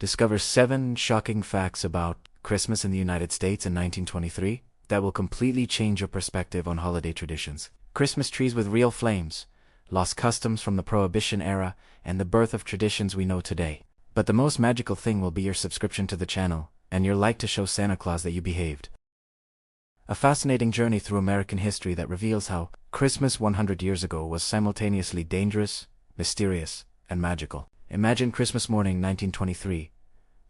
Discover 7 shocking facts about Christmas in the United States in 1923 that will completely change your perspective on holiday traditions. Christmas trees with real flames, lost customs from the Prohibition era, and the birth of traditions we know today. But the most magical thing will be your subscription to the channel, and your like to show Santa Claus that you behaved. A fascinating journey through American history that reveals how Christmas 100 years ago was simultaneously dangerous, mysterious, and magical. Imagine Christmas morning 1923.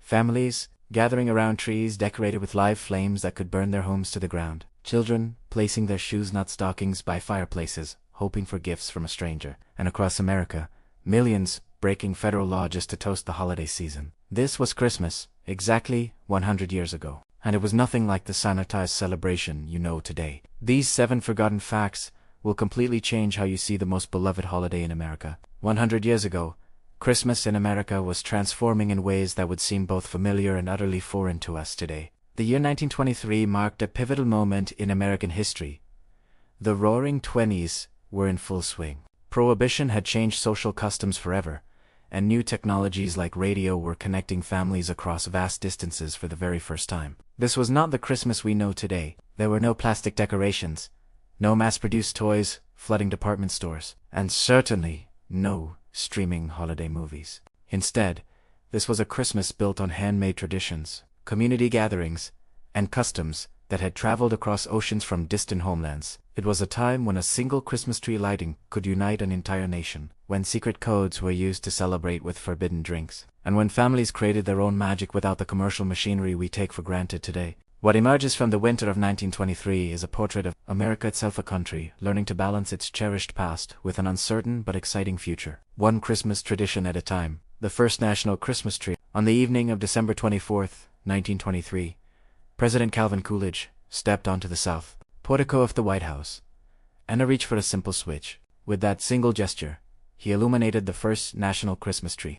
Families gathering around trees decorated with live flames that could burn their homes to the ground. Children placing their shoes not stockings by fireplaces, hoping for gifts from a stranger. And across America, millions breaking federal law just to toast the holiday season. This was Christmas, exactly 100 years ago. And it was nothing like the sanitized celebration you know today. These 7 forgotten facts will completely change how you see the most beloved holiday in America. 100 years ago, Christmas in America was transforming in ways that would seem both familiar and utterly foreign to us today. The year 1923 marked a pivotal moment in American history. The Roaring Twenties were in full swing. Prohibition had changed social customs forever, and new technologies like radio were connecting families across vast distances for the very first time. This was not the Christmas we know today. There were no plastic decorations, no mass-produced toys flooding department stores, and certainly no streaming holiday movies. Instead, this was a Christmas built on handmade traditions, community gatherings, and customs that had traveled across oceans from distant homelands. It was a time when a single Christmas tree lighting could unite an entire nation, when secret codes were used to celebrate with forbidden drinks, and when families created their own magic without the commercial machinery we take for granted today. What emerges from the winter of 1923 is a portrait of America itself, a country learning to balance its cherished past with an uncertain but exciting future. One Christmas tradition at a time. The first national Christmas tree. On the evening of December 24th, 1923, President Calvin Coolidge stepped onto the south portico of the White House, and reached for a simple switch. With that single gesture, he illuminated the first national Christmas tree.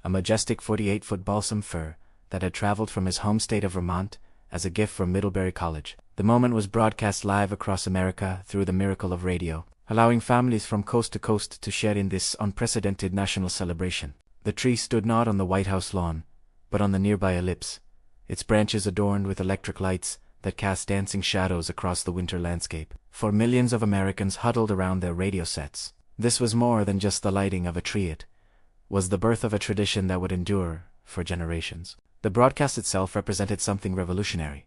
A majestic 48-foot balsam fir that had traveled from his home state of Vermont as a gift from Middlebury College. The moment was broadcast live across America through the miracle of radio, allowing families from coast to coast to share in this unprecedented national celebration. The tree stood not on the White House lawn, but on the nearby ellipse, its branches adorned with electric lights that cast dancing shadows across the winter landscape. For millions of Americans huddled around their radio sets, this was more than just the lighting of a tree. It was the birth of a tradition that would endure for generations. The broadcast itself represented something revolutionary.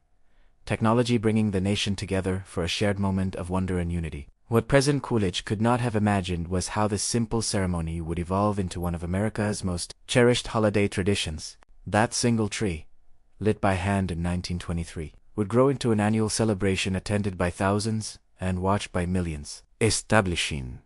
Technology bringing the nation together for a shared moment of wonder and unity. What President Coolidge could not have imagined was how this simple ceremony would evolve into one of America's most cherished holiday traditions. That single tree, lit by hand in 1923, would grow into an annual celebration attended by thousands and watched by millions. Establishing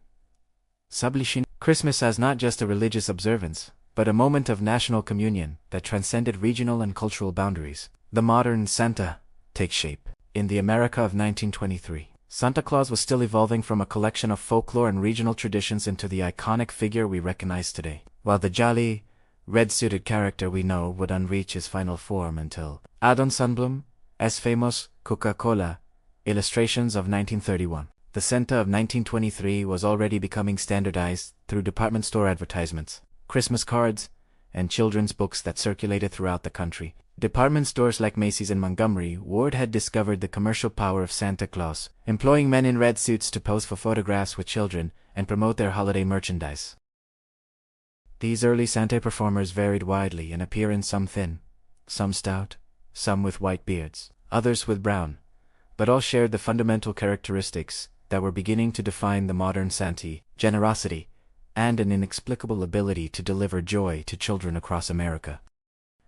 Christmas as not just a religious observance, but a moment of national communion that transcended regional and cultural boundaries. The modern Santa takes shape. In the America of 1923, Santa Claus was still evolving from a collection of folklore and regional traditions into the iconic figure we recognize today, while the jolly, red-suited character we know would unreach his final form until Adon Sandblom's famous Coca-Cola illustrations of 1931. The Santa of 1923 was already becoming standardized through department store advertisements, Christmas cards, and children's books that circulated throughout the country. Department stores like Macy's and Montgomery Ward had discovered the commercial power of Santa Claus, employing men in red suits to pose for photographs with children and promote their holiday merchandise. These early Santa performers varied widely in appearance, some thin, some stout, some with white beards, others with brown, but all shared the fundamental characteristics that were beginning to define the modern Santa: generosity, and an inexplicable ability to deliver joy to children across America.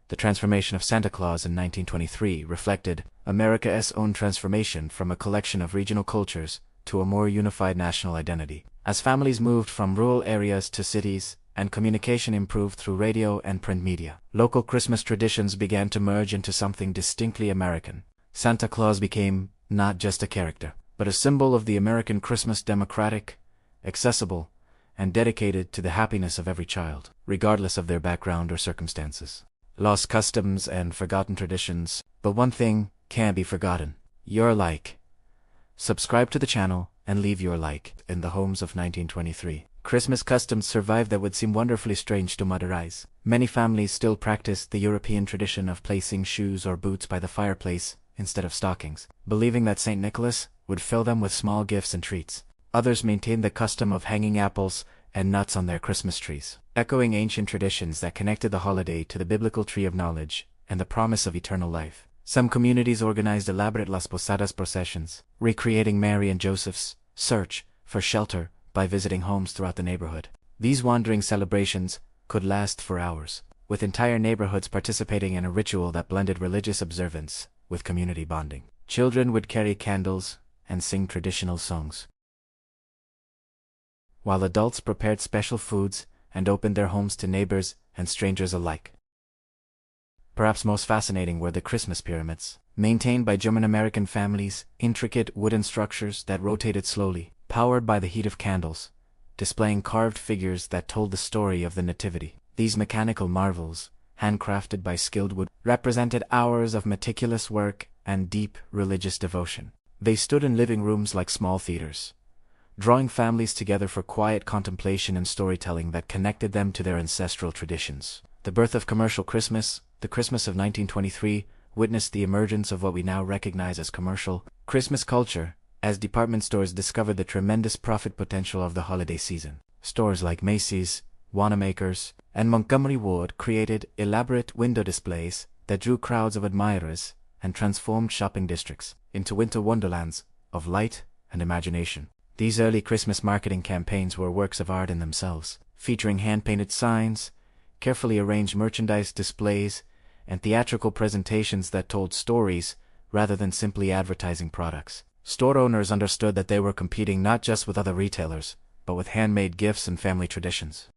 The transformation of Santa Claus in 1923 reflected America's own transformation from a collection of regional cultures to a more unified national identity. As families moved from rural areas to cities, and communication improved through radio and print media, local Christmas traditions began to merge into something distinctly American. Santa Claus became not just a character, but a symbol of the American Christmas: democratic, accessible, and dedicated to the happiness of every child, regardless of their background or circumstances. Lost customs and forgotten traditions, but one thing can't be forgotten: your like. Subscribe to the channel and leave your like in the homes of 1923. Christmas customs survived that would seem wonderfully strange to modern eyes. Many families still practice the European tradition of placing shoes or boots by the fireplace instead of stockings, believing that St. Nicholas would fill them with small gifts and treats. Others maintain the custom of hanging apples and nuts on their Christmas trees, echoing ancient traditions that connected the holiday to the biblical tree of knowledge and the promise of eternal life. Some communities organized elaborate Las Posadas processions, recreating Mary and Joseph's search for shelter by visiting homes throughout the neighborhood. These wandering celebrations could last for hours, with entire neighborhoods participating in a ritual that blended religious observance with community bonding. Children would carry candles and sing traditional songs, while adults prepared special foods and opened their homes to neighbors and strangers alike. Perhaps most fascinating were the Christmas pyramids, maintained by German-American families, intricate wooden structures that rotated slowly, powered by the heat of candles, displaying carved figures that told the story of the Nativity. These mechanical marvels, handcrafted by skilled wood, represented hours of meticulous work and deep religious devotion. They stood in living rooms like small theaters, drawing families together for quiet contemplation and storytelling that connected them to their ancestral traditions. The birth of commercial Christmas, the Christmas of 1923, witnessed the emergence of what we now recognize as commercial Christmas culture, as department stores discovered the tremendous profit potential of the holiday season. Stores like Macy's, Wanamaker's, and Montgomery Ward created elaborate window displays that drew crowds of admirers and transformed shopping districts into winter wonderlands of light and imagination. These early Christmas marketing campaigns were works of art in themselves, featuring hand-painted signs, carefully arranged merchandise displays, and theatrical presentations that told stories rather than simply advertising products. Store owners understood that they were competing not just with other retailers, but with handmade gifts and family traditions.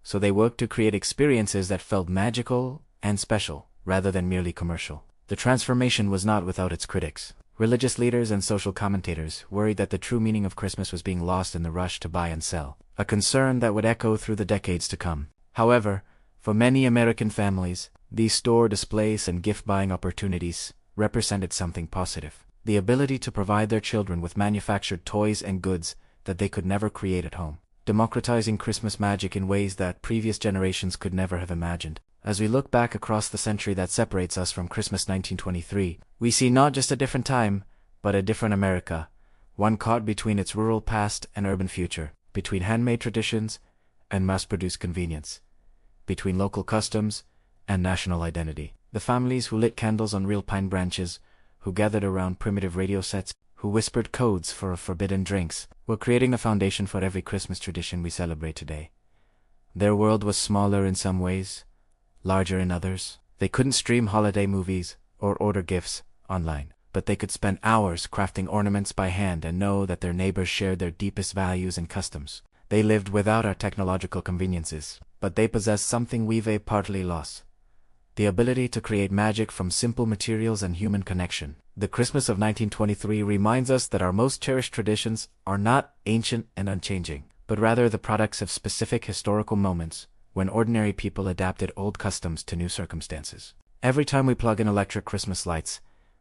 So they worked to create experiences that felt magical and special, rather than merely commercial. The transformation was not without its critics. Religious leaders and social commentators worried that the true meaning of Christmas was being lost in the rush to buy and sell, a concern that would echo through the decades to come. However, for many American families, these store displays and gift-buying opportunities represented something positive: the ability to provide their children with manufactured toys and goods that they could never create at home, democratizing Christmas magic in ways that previous generations could never have imagined. As we look back across the century that separates us from Christmas 1923, we see not just a different time, but a different America, one caught between its rural past and urban future, between handmade traditions and mass-produced convenience, between local customs and national identity. The families who lit candles on real pine branches, who gathered around primitive radio sets, who whispered codes for forbidden drinks, were creating the foundation for every Christmas tradition we celebrate today. Their world was smaller in some ways, larger in others. They couldn't stream holiday movies or order gifts online, but they could spend hours crafting ornaments by hand and know that their neighbors shared their deepest values and customs. They lived without our technological conveniences, but they possessed something we've partly lost: the ability to create magic from simple materials and human connection. The Christmas of 1923 reminds us that our most cherished traditions are not ancient and unchanging, but rather the products of specific historical moments when ordinary people adapted old customs to new circumstances. Every time we plug in electric Christmas lights,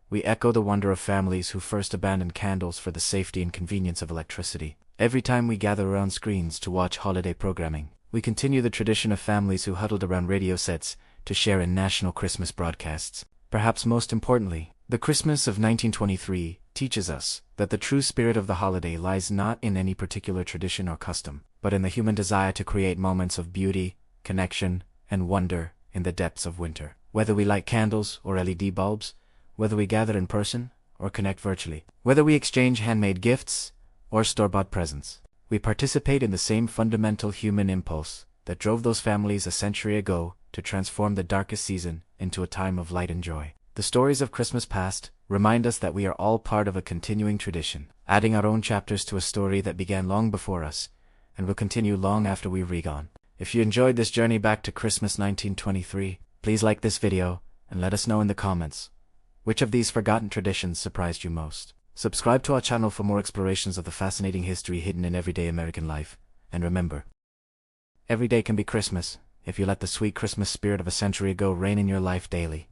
we echo the wonder of families who first abandoned candles for the safety and convenience of electricity. Every time we gather around screens to watch holiday programming, we continue the tradition of families who huddled around radio sets to share in national Christmas broadcasts. Perhaps most importantly, the Christmas of 1923 teaches us that the true spirit of the holiday lies not in any particular tradition or custom, but in the human desire to create moments of beauty, connection, and wonder in the depths of winter. Whether we light candles or LED bulbs, whether we gather in person or connect virtually, whether we exchange handmade gifts or store-bought presents, we participate in the same fundamental human impulse that drove those families a century ago to transform the darkest season into a time of light and joy. The stories of Christmas past remind us that we are all part of a continuing tradition, adding our own chapters to a story that began long before us and will continue long after we've gone. If you enjoyed this journey back to Christmas 1923, please like this video and let us know in the comments which of these forgotten traditions surprised you most. Subscribe to our channel for more explorations of the fascinating history hidden in everyday American life. And remember, every day can be Christmas if you let the sweet Christmas spirit of a century ago reign in your life daily.